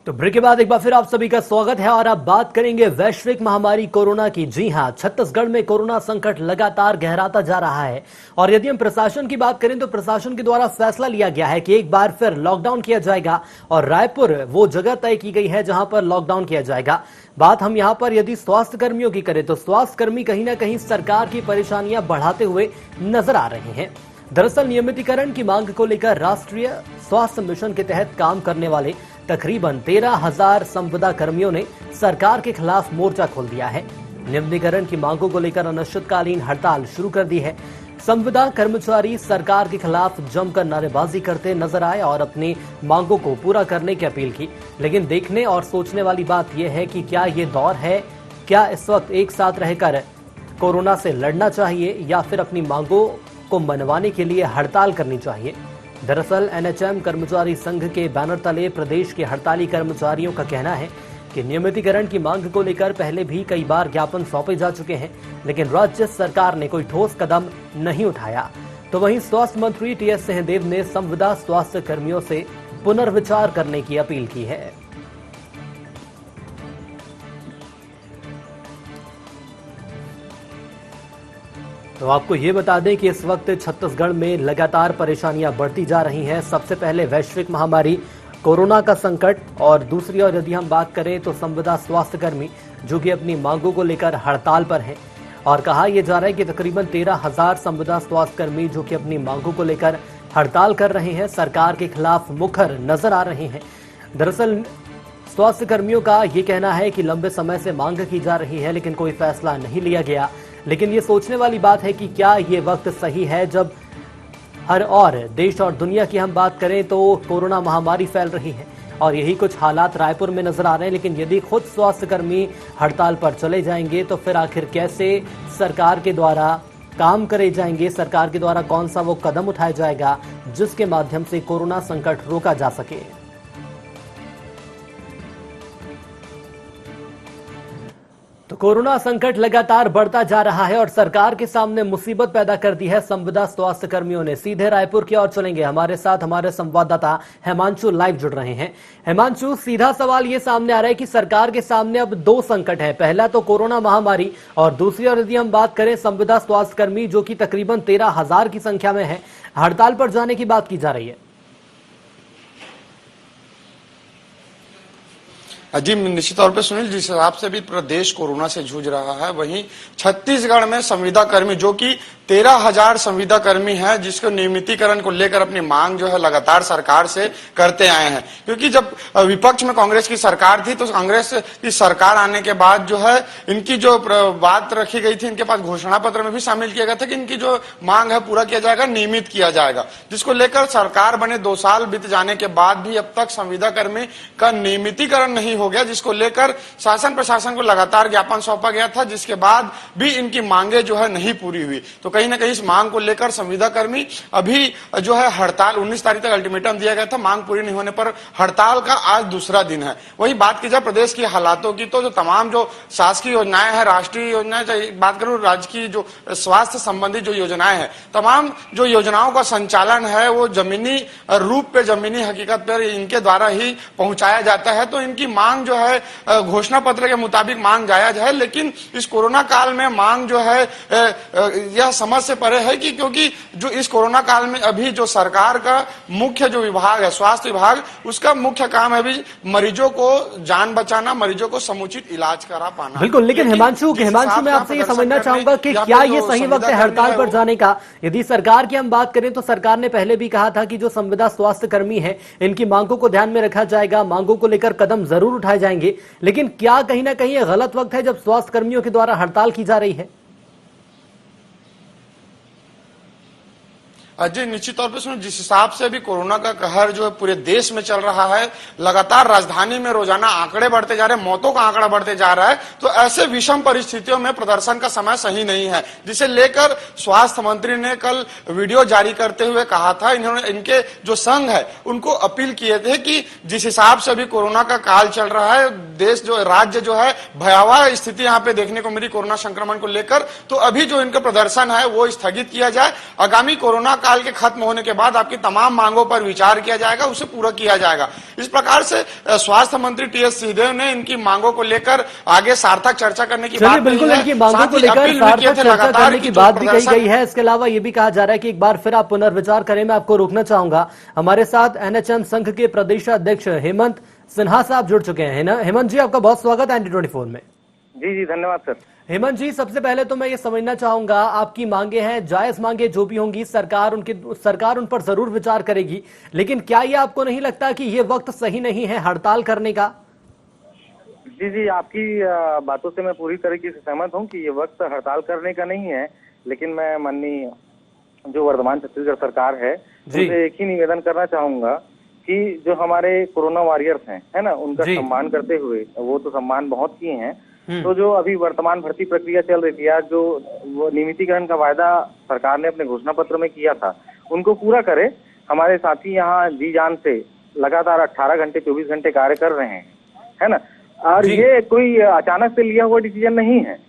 तो ब्रेक के बाद एक बार फिर आप सभी का स्वागत है और अब बात करेंगे वैश्विक महामारी कोरोना की। जी हां, छत्तीसगढ़ में कोरोना संकट लगातार गहराता जा रहा है और यदि हम प्रशासन की बात करें तो प्रशासन के द्वारा फैसला लिया गया है कि एक बार फिर लॉकडाउन किया जाएगा और रायपुर वो जगह तय की गई है जहां पर लॉकडाउन किया जाएगा। बात हम यहां पर यदि स्वास्थ्य कर्मियों की करें तो स्वास्थ्य कर्मी कहीं ना कहीं सरकार की परेशानियां बढ़ाते हुए नजर आ रहे हैं। दरअसल नियमितीकरण की मांग को लेकर राष्ट्रीय स्वास्थ्य मिशन के तहत काम करने वाले तकरीबन 13,000 संविदा कर्मियों ने सरकार के खिलाफ मोर्चा खोल दिया है। नियमितीकरण की मांगों को लेकर अनिश्चितकालीन हड़ताल शुरू कर दी है। संविदा कर्मचारी सरकार के खिलाफ जमकर नारेबाजी करते नजर आए और अपनी मांगों को पूरा करने की अपील की। लेकिन देखने और सोचने वाली बात यह है कि क्या ये दौर है, क्या इस वक्त एक साथ रहकर कोरोना से लड़ना चाहिए या फिर अपनी मांगों को मनवाने के लिए हड़ताल करनी चाहिए। दरअसल एनएचएम कर्मचारी संघ के बैनर तले प्रदेश के हड़ताली कर्मचारियों का कहना है कि नियमितीकरण की मांग को लेकर पहले भी कई बार ज्ञापन सौंपे जा चुके हैं, लेकिन राज्य सरकार ने कोई ठोस कदम नहीं उठाया। तो वहीं स्वास्थ्य मंत्री टीएस सिंहदेव ने संविदा स्वास्थ्य कर्मियों से पुनर्विचार करने की अपील की है। तो आपको ये बता दें कि इस वक्त छत्तीसगढ़ में लगातार परेशानियां बढ़ती जा रही हैं। सबसे पहले वैश्विक महामारी कोरोना का संकट और दूसरी ओर यदि हम बात करें तो संविदा स्वास्थ्य कर्मी जो कि अपनी मांगों को लेकर हड़ताल पर हैं और कहा यह जा रहा है कि तकरीबन 13,000 संविदा स्वास्थ्य कर्मी जो कि अपनी मांगों को लेकर हड़ताल कर रहे हैं, सरकार के खिलाफ मुखर नजर आ रहे हैं। दरअसल स्वास्थ्य कर्मियों का ये कहना है कि लंबे समय से मांग की जा रही है लेकिन कोई फैसला नहीं लिया गया। लेकिन ये सोचने वाली बात है कि क्या ये वक्त सही है जब हर और देश और दुनिया की हम बात करें तो कोरोना महामारी फैल रही है और यही कुछ हालात रायपुर में नजर आ रहे हैं। लेकिन यदि खुद स्वास्थ्य कर्मी हड़ताल पर चले जाएंगे तो फिर आखिर कैसे सरकार के द्वारा काम करे जाएंगे, सरकार के द्वारा कौन सा वो कदम उठाया जाएगा जिसके माध्यम से कोरोना संकट रोका जा सके। तो कोरोना संकट लगातार बढ़ता जा रहा है और सरकार के सामने मुसीबत पैदा कर दी है संविदा स्वास्थ्य कर्मियों ने। सीधे रायपुर की ओर चलेंगे, हमारे साथ हमारे संवाददाता हिमांशु लाइव जुड़ रहे हैं। हिमांशु, सीधा सवाल ये सामने आ रहा है कि सरकार के सामने अब दो संकट है, पहला तो कोरोना महामारी और दूसरी ओर यदि हम बात करें संविदा स्वास्थ्य कर्मी जो कि तकरीबन 13,000 की संख्या में है, हड़ताल पर जाने की बात की जा रही है। जी निश्चित तौर पे सुनील, जिस हिसाब से भी प्रदेश कोरोना से जूझ रहा है, वहीं छत्तीसगढ़ में संविदा कर्मी जो कि 13,000 संविदा कर्मी हैं जिसको नियमितीकरण को लेकर अपनी मांग जो है लगातार सरकार से करते आए हैं। क्योंकि जब विपक्ष में कांग्रेस की सरकार थी तो कांग्रेस की सरकार आने के बाद जो है इनकी जो बात रखी गई थी, इनके पास घोषणा पत्र में भी शामिल किया गया था कि इनकी जो मांग है पूरा किया जाएगा, नियमित किया जाएगा, जिसको लेकर सरकार बने 2 साल बीत जाने के बाद भी अब तक संविदा कर्मी का नियमितीकरण नहीं हो गया, जिसको लेकर शासन प्रशासन को लगातार ज्ञापन सौंपा गया था, जिसके बाद भी इनकी मांगे जो है नहीं पूरी हुई। तो कहीं ना कहीं इस मांग को लेकर संविदा कर्मी अभी जो है हड़ताल 19 तारीख तक अल्टीमेटम दिया गया था, मांग पूरी नहीं होने पर हड़ताल का आज दूसरा दिन है। वही बात की जाए प्रदेश की हालातों की तो जो तमाम जो शासकीय योजनाएं हैं, राष्ट्रीय योजनाएं, बात करूं राज्य की जो स्वास्थ्य संबंधी जो योजनाएं हैं, तमाम जो योजनाओं का संचालन है वो जमीनी रूप पे, जमीनी हकीकत पर इनके द्वारा ही पहुंचाया जाता है। तो इनकी मांग जो है घोषणा पत्र के मुताबिक मांग जायज है, लेकिन इस कोरोना काल में मांग जो है यह समझ से परे है कि क्योंकि जो इस कोरोना काल में अभी जो सरकार का मुख्य जो विभाग है स्वास्थ्य विभाग, उसका मुख्य काम है अभी मरीजों को जान बचाना, मरीजों को समुचित इलाज करा पाना। बिल्कुल, लेकिन हिमांशु मैं आपसे ये समझना चाहूंगा कि क्या ये सही वक्त है हड़ताल पर जाने का? यदि सरकार की हम बात करें तो सरकार ने पहले भी कहा था कि जो संविदा स्वास्थ्य कर्मी है इनकी मांगों को ध्यान में रखा जाएगा, मांगों को लेकर कदम जरूर उठाए जाएंगे, लेकिन क्या कहीं ना कहीं ये गलत वक्त है जब स्वास्थ्य कर्मियों के द्वारा हड़ताल की जा रही है? जी निश्चित तौर पे सुनो, जिस हिसाब से अभी कोरोना का कहर जो है पूरे देश में चल रहा है, लगातार राजधानी में रोजाना आंकड़े बढ़ते जा रहे हैं, मौतों का आंकड़ा बढ़ते जा रहा है, तो ऐसे विषम परिस्थितियों में प्रदर्शन का समय सही नहीं है, जिसे लेकर स्वास्थ्य मंत्री ने कल वीडियो जारी करते हुए कहा था, इन्होंने इनके जो संघ है उनको अपील किए थे कि जिस हिसाब से अभी कोरोना का काल चल रहा है, देश जो राज्य जो है भयावह स्थिति यहाँ पे देखने को मिली कोरोना संक्रमण को लेकर, तो अभी जो इनका प्रदर्शन है वो स्थगित किया जाए। आगामी कोरोना काल के खत्म होने के बाद आपकी तमाम मांगों पर विचार किया जाएगा, उसे पूरा किया जाएगा। इस प्रकार से स्वास्थ्य मंत्री टीएस सिंहदेव ने इनकी मांगों को लेकर आगे सार्थक चर्चा करने की बात बिल्कुल कही है। इनकी मांगों को लेकर सार्थक चर्चा करने की बात भी कही गई है। इसके अलावा ये भी कहा जा रहा है कि एक बार फिर आप पुनर्विचार करें। मैं आपको रोकना चाहूंगा, हमारे साथ एनएचएम संघ के प्रदेशाध्यक्ष हेमंत सिन्हा साहब जुड़ चुके हैं। हेमंत जी, आपका बहुत स्वागत है ND24 में। जी धन्यवाद सर। हेमंत जी, सबसे पहले तो मैं ये समझना चाहूंगा, आपकी मांगे हैं, जायज मांगे जो भी होंगी, सरकार उन पर जरूर विचार करेगी, लेकिन क्या ये आपको नहीं लगता कि ये वक्त सही नहीं है हड़ताल करने का? जी आपकी बातों से मैं पूरी तरीके से सहमत हूं कि ये वक्त हड़ताल करने का नहीं है, लेकिन मैं माननीय जो वर्तमान छत्तीसगढ़ सरकार है उनसे एक ही निवेदन करना चाहूंगा कि जो हमारे कोरोना वॉरियर्स हैं, है ना, उनका सम्मान करते हुए, वो तो सम्मान बहुत किए हैं, तो जो अभी वर्तमान भर्ती प्रक्रिया चल रही थी, आज जो वो नियमितीकरण का वायदा सरकार ने अपने घोषणा पत्र में किया था, उनको पूरा करे। हमारे साथी यहाँ जी जान से लगातार 18 घंटे 24 घंटे कार्य कर रहे हैं, है ना, और ये कोई अचानक से लिया हुआ डिसीजन नहीं है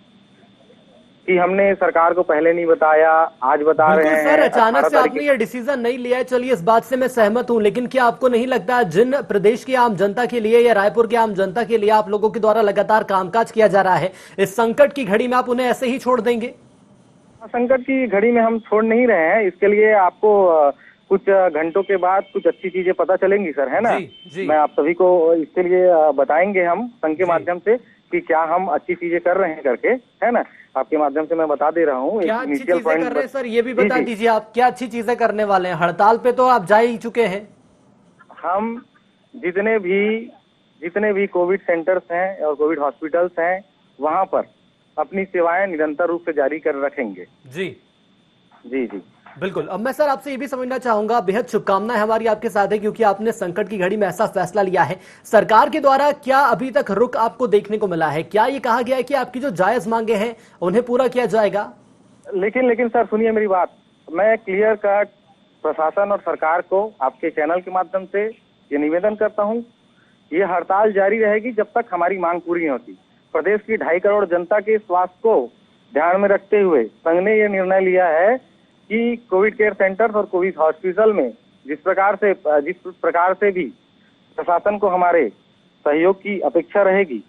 कि हमने सरकार को पहले नहीं बताया, आज बता रहे हैं। सर, अचानक से आपने ये डिसीजन नहीं लिया है, चलिए इस बात से मैं सहमत हूं, लेकिन क्या आपको नहीं लगता जिन प्रदेश की आम जनता के लिए या रायपुर की आम जनता के लिए आप लोगों के द्वारा लगातार कामकाज किया जा रहा है, इस संकट की घड़ी में आप उन्हें ऐसे ही छोड़ देंगे? संकट की घड़ी में हम छोड़ नहीं रहे हैं। इसके लिए आपको कुछ घंटों के बाद कुछ अच्छी चीजें पता चलेंगी सर, है ना। मैं आप सभी को इसके लिए बताएंगे हम संघ के माध्यम से कि क्या हम अच्छी चीजें कर रहे हैं करके, है ना। आपके माध्यम से मैं बता दे रहा हूँ क्या अच्छी चीजें कर रहे हैं सर, ये भी बता दीजिए आप क्या अच्छी चीजें करने वाले हैं। हड़ताल पे तो आप जा ही चुके हैं। हम जितने भी कोविड सेंटर्स हैं और कोविड हॉस्पिटल्स हैं, वहां पर अपनी सेवाएं निरंतर रूप से जारी कर रखेंगे। जी बिल्कुल। अब मैं सर आपसे ये भी समझना चाहूंगा, बेहद शुभकामनाएं हमारी आपके साथ है, क्योंकि आपने संकट की घड़ी में ऐसा फैसला लिया है। सरकार के द्वारा क्या अभी तक रुख आपको देखने को मिला है? क्या ये कहा गया है कि आपकी जो जायज मांगे हैं उन्हें पूरा किया जाएगा? लेकिन सर सुनिए मेरी बात, मैं क्लियर कट प्रशासन और सरकार को आपके चैनल के माध्यम से ये निवेदन करता हूँ, ये हड़ताल जारी रहेगी जब तक हमारी मांग पूरी नहीं होती। प्रदेश की 2.5 करोड़ जनता के स्वास्थ्य को ध्यान में रखते हुए संघ ने यह निर्णय लिया है कि कोविड केयर सेंटर्स और कोविड हॉस्पिटल में जिस प्रकार से भी प्रशासन को हमारे सहयोग की अपेक्षा रहेगी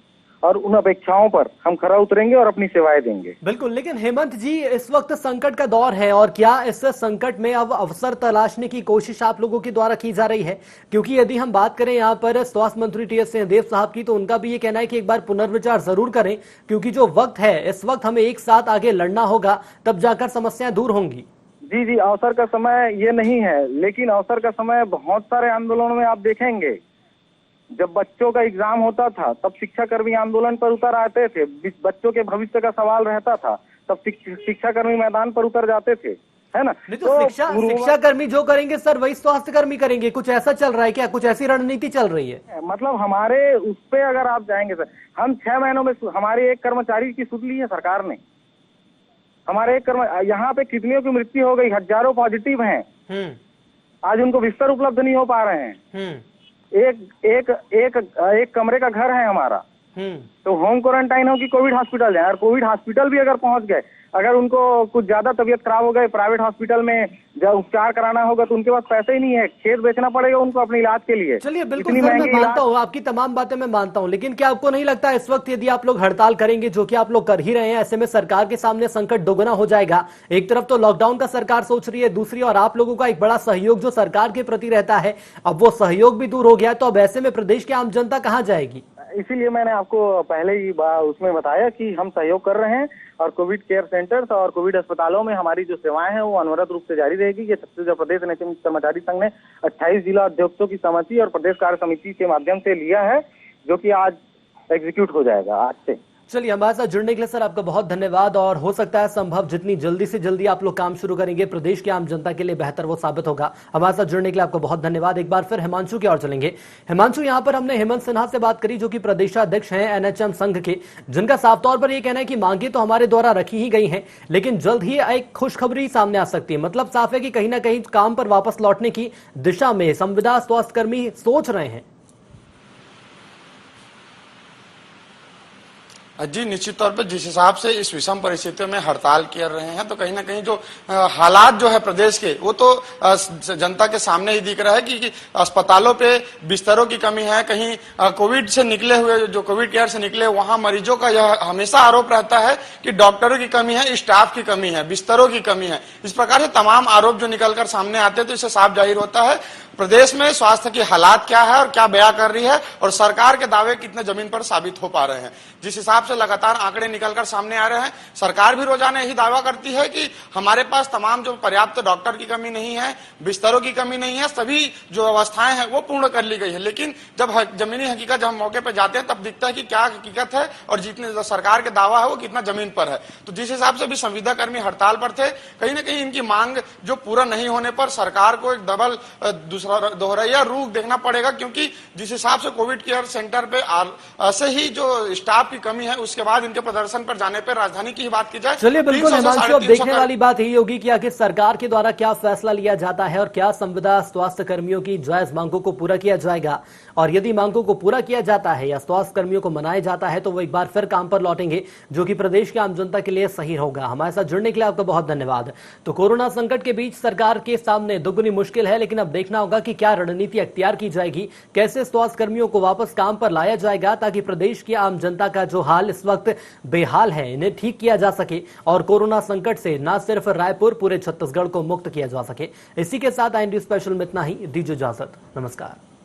और उन अपेक्षाओं पर हम खरा उतरेंगे और अपनी सेवाएं देंगे। बिल्कुल, लेकिन हेमंत जी, इस वक्त संकट का दौर है और क्या इस संकट में अब अवसर तलाशने की कोशिश आप लोगों के द्वारा की जा रही है? क्योंकि यदि हम बात करें यहाँ पर स्वास्थ्य मंत्री टीएस सिंहदेव साहब की, तो उनका भी ये कहना है कि एक बार पुनर्विचार जरूर करें, क्योंकि जो वक्त है इस वक्त हमें एक साथ आगे लड़ना होगा, तब जाकर समस्याएं दूर होंगी। जी अवसर का समय ये नहीं है, लेकिन अवसर का समय बहुत सारे आंदोलनों में आप देखेंगे। जब बच्चों का एग्जाम होता था तब शिक्षाकर्मी आंदोलन पर उतर आते थे, बच्चों के भविष्य का सवाल रहता था तब शिक्षाकर्मी मैदान पर उतर जाते थे, है ना। नहीं तो शिक्षाकर्मी जो करेंगे सर वही स्वास्थ्य कर्मी करेंगे, कुछ ऐसा चल रहा है क्या? कुछ ऐसी रणनीति चल रही है? मतलब हमारे उस पे अगर आप जाएंगे सर, हम 6 महीनों में हमारे एक कर्मचारी की सुध ली है सरकार ने। हमारे एक यहाँ पे कितनियों की मृत्यु हो गई, हजारों पॉजिटिव हैं, आज उनको बिस्तर उपलब्ध नहीं हो पा रहे हैं। एक कमरे का घर है हमारा, तो होम क्वारंटाइन हो कि कोविड हॉस्पिटल जाए, और कोविड हॉस्पिटल भी अगर पहुंच गए, अगर उनको कुछ ज्यादा तबीयत खराब हो गए, प्राइवेट हॉस्पिटल में जब उपचार कराना होगा तो उनके पास पैसे ही नहीं है, खेत बेचना पड़ेगा उनको अपने इलाज के लिए। चलिए बिल्कुल सर, मैं मानता हूँ आपकी तमाम बातें मैं मानता हूँ, लेकिन क्या आपको नहीं लगता इस वक्त यदि आप लोग हड़ताल करेंगे, जो कि आप लोग कर ही रहे हैं, ऐसे में सरकार के सामने संकट दोगुना हो जाएगा? एक तरफ तो लॉकडाउन का सरकार सोच रही है, दूसरी और आप लोगों का एक बड़ा सहयोग जो सरकार के प्रति रहता है, अब वो सहयोग भी दूर हो गया, तो अब ऐसे में प्रदेश की आम जनता कहाँ जाएगी? इसीलिए मैंने आपको पहले ही उसमें बताया कि हम सहयोग कर रहे हैं और कोविड केयर सेंटर्स और कोविड अस्पतालों में हमारी जो सेवाएं हैं वो अनवरत रूप से जारी रहेगी। ये छत्तीसगढ़ प्रदेश एनएचएम कर्मचारी संघ ने 28 जिला अध्यक्षों की सहमति और प्रदेश कार्य समिति के माध्यम से लिया है, जो कि आज एग्जीक्यूट हो जाएगा आज से। चलिए, हमारे साथ जुड़ने के लिए सर आपका बहुत धन्यवाद, और हो सकता है संभव जितनी जल्दी से जल्दी आप लोग काम शुरू करेंगे, प्रदेश की आम जनता के लिए बेहतर वो साबित होगा। हमारे साथ जुड़ने के लिए आपको बहुत धन्यवाद। एक बार फिर हिमांशु की ओर चलेंगे। हिमांशु, यहाँ पर हमने हेमंत सिन्हा से बात करी, जो कि प्रदेशाध्यक्ष हैं एनएचएम संघ के, जिनका साफ तौर पर यह कहना है कि मांगे तो हमारे द्वारा रखी ही गई हैं, लेकिन जल्द ही एक खुशखबरी सामने आ सकती है। मतलब साफ है कि कहीं ना कहीं काम पर वापस लौटने की दिशा में संविदा स्वास्थ्यकर्मी सोच रहे हैं। जी निश्चित तौर पे जिस हिसाब से इस विषम परिस्थितियों में हड़ताल कर रहे हैं, तो कहीं ना कहीं जो हालात जो है प्रदेश के, वो तो जनता के सामने ही दिख रहा है कि अस्पतालों पे बिस्तरों की कमी है। कहीं कोविड से निकले हुए, जो कोविड केयर से निकले, वहां मरीजों का यह हमेशा आरोप रहता है कि डॉक्टरों की कमी है, स्टाफ की कमी है, बिस्तरों की कमी है। इस प्रकार से तमाम आरोप जो निकलकर सामने आते हैं, तो इससे साफ जाहिर होता है प्रदेश में स्वास्थ्य की हालात क्या है और क्या बयां कर रही है, और सरकार के दावे कितने जमीन पर साबित हो पा रहे हैं। जिस हिसाब से लगातार आंकड़े निकलकर सामने आ रहे हैं, सरकार भी रोजाना यही दावा करती है कि हमारे पास तमाम जो पर्याप्त डॉक्टर की कमी नहीं है, बिस्तरों की कमी नहीं है, सभी जो व्यवस्थाएं हैं वो पूर्ण कर ली गई है। लेकिन जब जमीनी हकीकत, जब हम मौके पर जाते हैं, तब दिखता है कि क्या हकीकत है और जितने सरकार के दावा है वो कितना जमीन पर है। तो जिस हिसाब से भी संविदा कर्मी हड़ताल पर थे, कहीं ना कहीं इनकी मांग जो पूरा नहीं होने पर सरकार को एक डबल दोहराया रूप देखना पड़ेगा, क्योंकि जिस हिसाब से कोविड केयर सेंटर पे ऐसे ही जो स्टाफ की कमी है, उसके बाद इनके प्रदर्शन पर जाने पर राजधानी की ही बात की जाए, चलिए बिल्कुल हिमांशु, अब देखने वाली बात यही होगी कि आखिर सरकार के द्वारा क्या फैसला लिया जाता है और क्या संविदा स्वास्थ्य कर्मियों की जायज मांगों को पूरा किया जाएगा। और यदि मांगों को पूरा किया जाता है या स्वास्थ्य कर्मियों को मनाया जाता है, तो वो एक बार फिर काम पर लौटेंगे, जो कि प्रदेश की आम जनता के लिए सही होगा। हमारे साथ जुड़ने के लिए आपका बहुत धन्यवाद। तो कोरोना संकट के बीच सरकार के सामने दुगनी मुश्किल है, लेकिन अब देखना होगा कि क्या रणनीति अख्तियार की जाएगी, कैसे स्वास्थ्य कर्मियों को वापस काम पर लाया जाएगा, ताकि प्रदेश की आम जनता का जो हाल इस वक्त बेहाल है, इन्हें ठीक किया जा सके और कोरोना संकट से न सिर्फ रायपुर, पूरे छत्तीसगढ़ को मुक्त किया जा सके। इसी के साथ IND स्पेशल में इतना ही। दीजिए इजाजत, नमस्कार।